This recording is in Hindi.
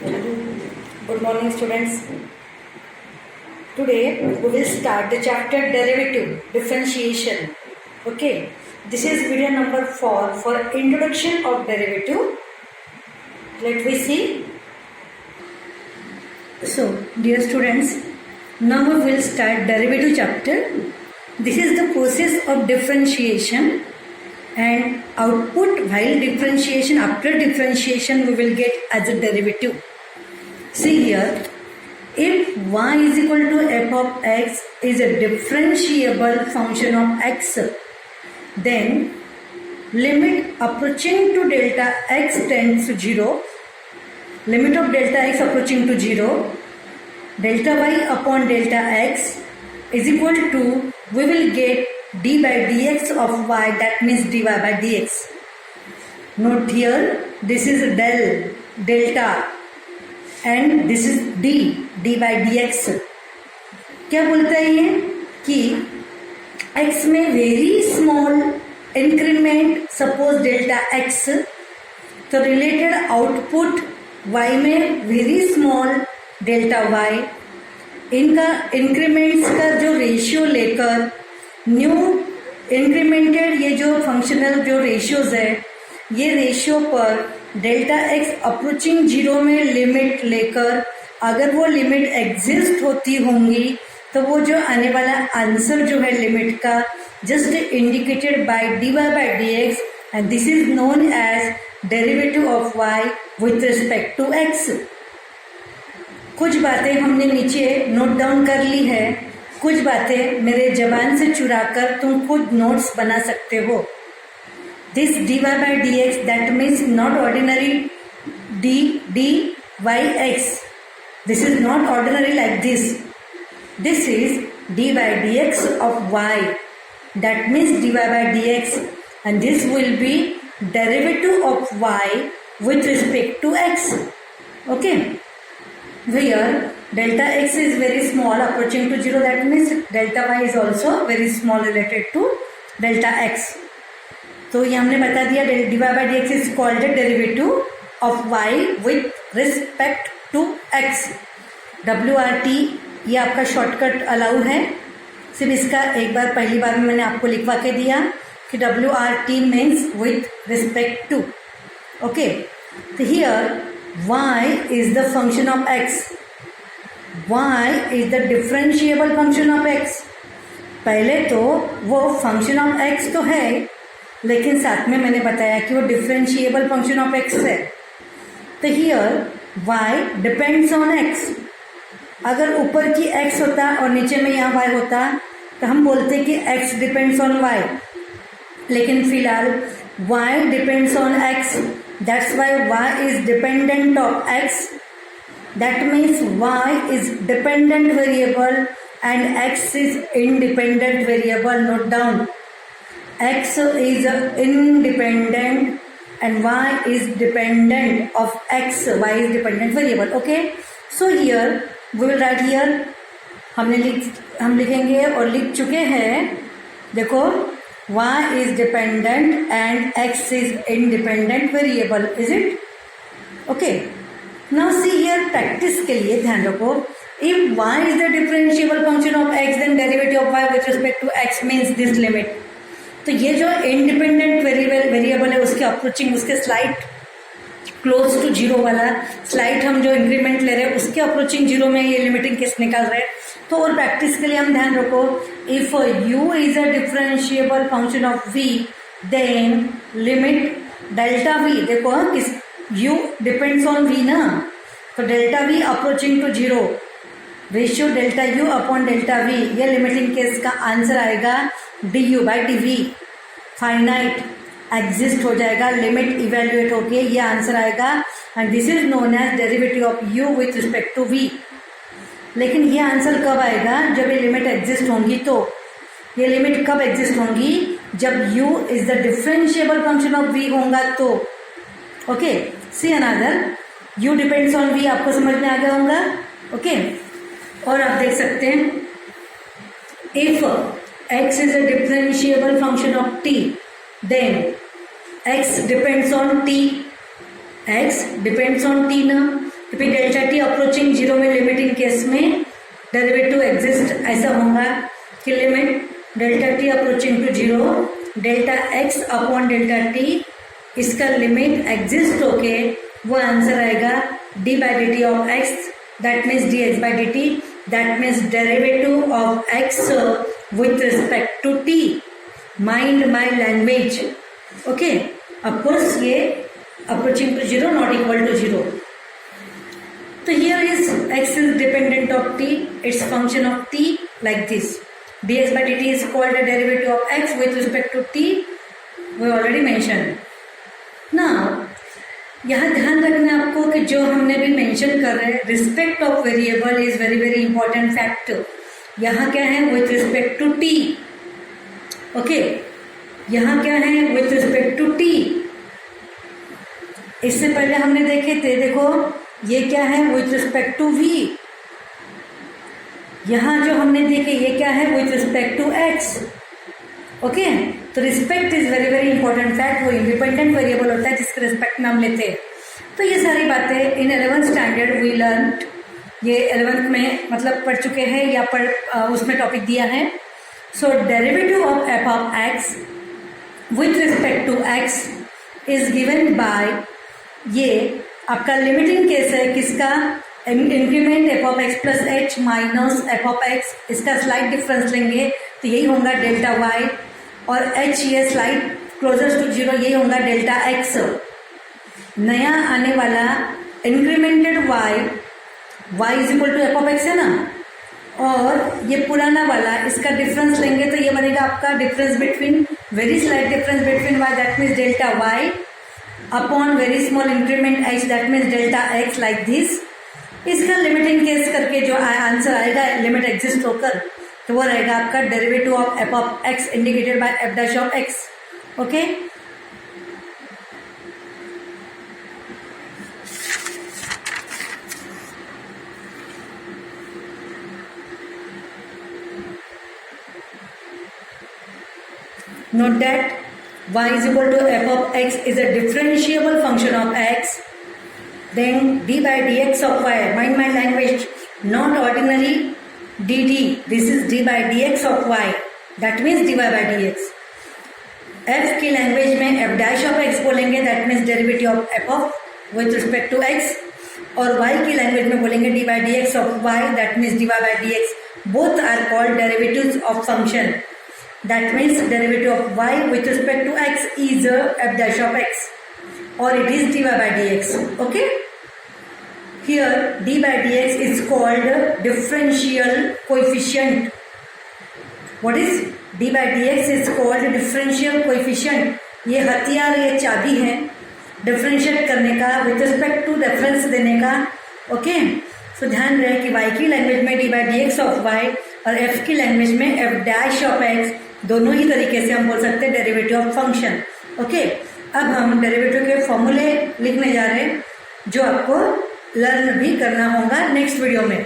Good morning, students. Today we will start the chapter derivative differentiation. Okay, this is video number 4 for introduction of derivative. Let me see. So, dear students, now we will start derivative chapter. This is the process of differentiation and output while differentiation. After differentiation, we will get as a derivative. See here, if y is equal to f of x is a differentiable function of x, then limit approaching to delta x tends to 0, limit of delta x approaching to 0, delta y upon delta x is equal to, we will get d by dx of y, that means dy by dx. Note here, this is delta and this is d by dx. क्या बोलता है ये कि x में very small increment suppose delta x, तो रिलेटेड आउटपुट y में वेरी स्मॉल डेल्टा y, इनका इंक्रीमेंट्स का जो रेशियो लेकर न्यू इंक्रीमेंटेड ये जो फंक्शनल जो रेशियोज है, ये रेशियो पर डेल्टा x अप्रोचिंग 0 में लिमिट लेकर अगर वो लिमिट एग्जिस्ट होती होंगी तो वो जो आने वाला आंसर जो है लिमिट का just indicated by dy by dx, and this is known as derivative of y with respect to x. कुछ बातें हमने नीचे नोट डाउन कर ली है, कुछ बातें मेरे जबान से चुराकर तुम खुद नोट्स बना सकते हो. This dy by dx, that means not ordinary dx. This is not ordinary like this. This is d by dx of y. That means dy by dx, and this will be derivative of y with respect to x. Okay. Where delta x is very small approaching to 0, that means delta y is also very small related to delta x. तो ये हमने बता दिया dy by dx is called the derivative of y with respect to x. WRT ये आपका शॉर्टकट अलाउ है, सिर्फ इसका एक बार पहली बार में मैंने आपको लिखवा के दिया कि WRT means with respect to. Okay, तो here y is the function of x. y is the differentiable function of x. पहले तो वो फंक्शन ऑफ x तो है, लेकिन साथ में मैंने बताया कि वो डिफरेंशिएबल फंक्शन ऑफ x है. तो here y depends on x. अगर ऊपर की x होता और नीचे में यहाँ y होता तो हम बोलते कि x डिपेंड्स ऑन y, लेकिन फिलहाल y depends on x, that's why y is dependent of x. That means y is dependent variable and x is independent variable. Note down, x is independent and y is dependent of x. y is dependent variable. Okay, so here we will write here, हम लिखेंगे और लिख चुके हैं. देखो, y is dependent and x is independent variable. Is it? Okay, now see here, practice के लिए ध्यान रखो. If y is the differentiable function of x, then derivative of y with respect to x means this limit. तो ये जो इंडिपेंडेंट वेरिएबल है उसके अप्रोचिंग, उसके स्लाइट क्लोज टू 0 वाला स्लाइट हम जो इंक्रीमेंट ले रहे हैं उसके अप्रोचिंग 0 में ये लिमिटिंग केस निकाल रहे हैं. तो और प्रैक्टिस के लिए हम ध्यान रखो, if u is a differentiable function of v, then limit delta v. देखो किस u डिपेंड्स ऑन v ना, तो delta v approaching to 0, ratio delta u upon delta v, ये लिमिटिंग केस का आंसर आएगा du by dv. Finite exist हो जाएगा, लिमिट इवेल्युएट होके ये आंसर आएगा, and this is known as derivative of u with respect to v. लेकिन ये आंसर कब आएगा? जब ये लिमिट एग्जिस्ट होंगी. तो ये लिमिट कब एग्जिस्ट होंगी? जब u is the differentiable function of v होगा तो. Okay, see another, u depends on v, आपको समझ में आ गया होगा. ओके, और आप देख सकते हैं, if x is a differentiable function of t, then x depends on t. x depends on t ना, तो फिर डेल्टा टी अप्रोचिंग जीरो में लिमिटिंग केस में डेरिवेटिव एग्जिस्ट ऐसा होगा कि limit delta T approaching to zero delta X upon delta T, इसका लिमिट एग्जिस्ट होके वो आंसर आएगा D by D T of X, that means D X by D T, that means derivative of X with respect to T. Mind my language. Okay, of course ये approaching to zero not equal to zero. So here is x is dependent of t, its function of t like this. dx by dt is called a derivative of x with respect to t. We already mentioned. Now, यहाँ ध्यान रखना आपको कि जो हमने भी मेंशन कर रहे हैं, respect of variable is very very important factor. यहाँ क्या है? With respect to T. Okay, यहाँ क्या है? With respect to T. इससे पहले हमने देखे थे, देखो ये क्या है? With respect to v. यहां जो हमने देखे ये क्या है? With respect to x. Okay, तो respect is very very important fact. वो इंडिपेंडेंट वेरिएबल होता है जिसके रिस्पेक्ट में हम लेते हैं. तो ये सारी बातें इन 11th स्टैंडर्ड वी लर्न. ये 11th में मतलब पढ़ चुके हैं या उसमें टॉपिक दिया है. So derivative of F of X with respect to X is given by, ये आपका लिमिटिंग केस है किसका? Increment F of X plus H minus F of X. इसका स्लाइड डिफरेंस लेंगे तो यही होगा डेल्टा वाई, और एच ये स्लाइड क्लोजर टू जीरो यही होगा डेल्टा एक्स. नया आने वाला incremented Y, Y is equal to F of X है ना, और ये पुराना वाला इसका डिफरेंस लेंगे तो ये बनेगा आपका difference between, very slight difference between Y, that means delta Y upon very small increment H, that means delta X like this. इसका लिमिटिंग केस करके जो आंसर आएगा लिमिट एग्जिस्ट होकर, तो वो रहेगा आपका derivative of F of x indicated by F dash of x. Okay, note that y is equal to f of x is a differentiable function of x, then d by dx of y, mind my language, not ordinary dt, this is d by dx of y, that means dy by dx. f की लैंग्वेज में f dash of x बोलेंगे, that means derivative of f of with respect to x, और y की लैंग्वेज में बोलेंगे d by dx of y, that means dy by dx. both are called derivatives of function. That means derivative of y with respect to x is f dash of x, or it is dy by dx. Okay, here d by dx is called differential coefficient. What is d by dx is called differential coefficient. ये हथियार, ये चाबी है डिफरेंशिएट करने का, विथ रिस्पेक्ट टू रेफरेंस देने का. ओके, सो ध्यान रहे कि y की लैंग्वेज में d by dx of y और f की लैंग्वेज में f dash of x, दोनों ही तरीके से हम बोल सकते हैं डेरिवेटिव ऑफ फंक्शन. ओके, अब हम डेरिवेटिव के फॉर्मूले लिखने जा रहे हैं जो आपको लर्न भी करना होगा नेक्स्ट वीडियो में.